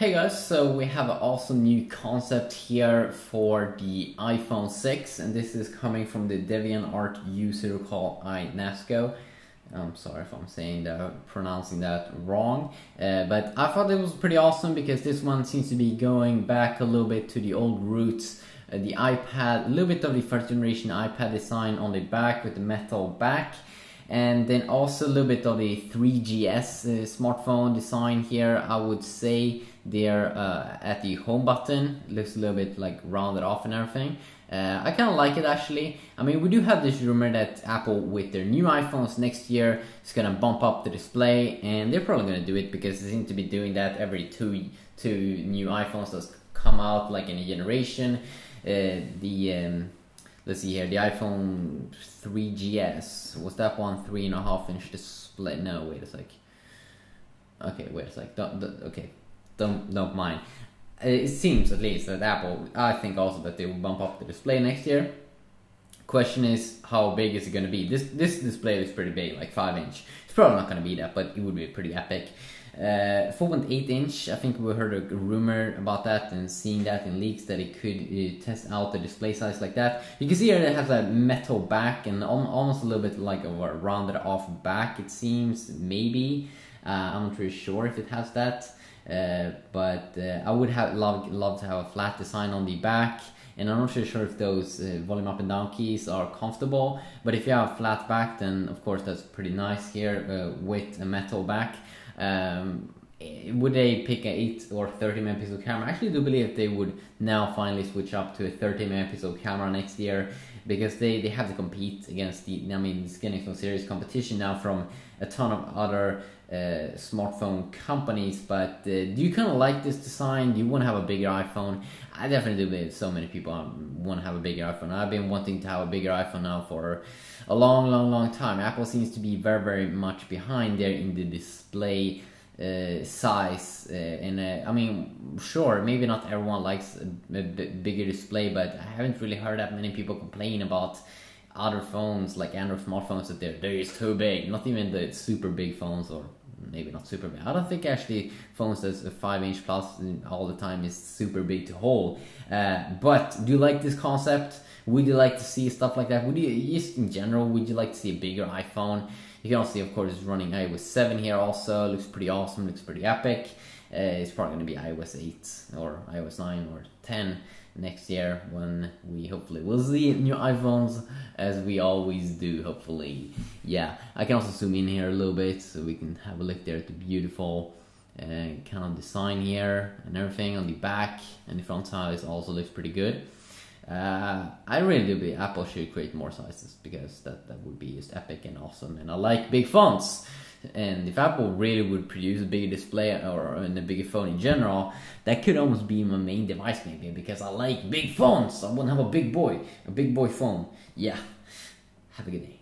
Hey guys, so we have an awesome new concept here for the iPhone 6, and this is coming from the DeviantArt user called iNasco. I'm sorry if I'm pronouncing that wrong, but I thought it was pretty awesome because this one seems to be going back a little bit to the old roots. The iPad, a little bit of the first generation iPad design on the back with the metal back. And then also a little bit of the 3GS smartphone design here. I would say they're at the home button. Looks a little bit like rounded off and everything. I kind of like it actually. I mean, we do have this rumor that Apple with their new iPhones next year is going to bump up the display. And they're probably going to do it because they seem to be doing that every two new iPhones that come out like in a generation. Let's see here, the iPhone 3GS, was that one 3.5-inch display? No, wait a sec. Okay, wait a sec. Don't mind. It seems at least that Apple, I think also that they will bump up the display next year. Question is, how big is it going to be? This display is pretty big, like 5-inch. It's probably not going to be that, but it would be pretty epic. 4.8-inch, I think we heard a rumor about that and seeing that in leaks that it could test out the display size like that. You can see here it has a metal back and almost a little bit like a rounded off back, it seems, maybe. I'm not really sure if it has that, but I would have love to have a flat design on the back. And I'm not really sure if those volume up and down keys are comfortable, but if you have a flat back, then of course that's pretty nice here with a metal back. Would they pick an 8 or 30 megapixel camera? I actually do believe they would now finally switch up to a 30 megapixel camera next year, because they have to compete against it's getting some serious competition now from a ton of other smartphone companies. But do you kind of like this design? Do you want to have a bigger iPhone? I definitely do believe so many people want to have a bigger iPhone. I've been wanting to have a bigger iPhone now for a long time. Apple seems to be very much behind there in the display size, I mean, sure, maybe not everyone likes a bigger display, but I haven't really heard that many people complain about other phones like Android smartphones that they're just too big. Not even the super big phones, or maybe not super big. I don't think actually phones that's a 5-inch plus all the time is super big to hold. But do you like this concept? Would you like to see stuff like that? Would you, just in general, would you like to see a bigger iPhone? You can also see, of course, it's running iOS 7 here also. Looks pretty awesome, looks pretty epic. It's probably going to be iOS 8 or iOS 9 or 10 next year, when we hopefully will see new iPhones, as we always do, hopefully. Yeah, I can also zoom in here a little bit so we can have a look there at the beautiful kind of design here and everything on the back, and the front size also looks pretty good. I really do believe Apple should create more sizes, because that would be just epic and awesome, and I like big fonts. And if Apple really would produce a bigger display or a bigger phone in general, that could almost be my main device maybe, because I like big fonts. I want to have a big boy phone. Yeah, have a good day.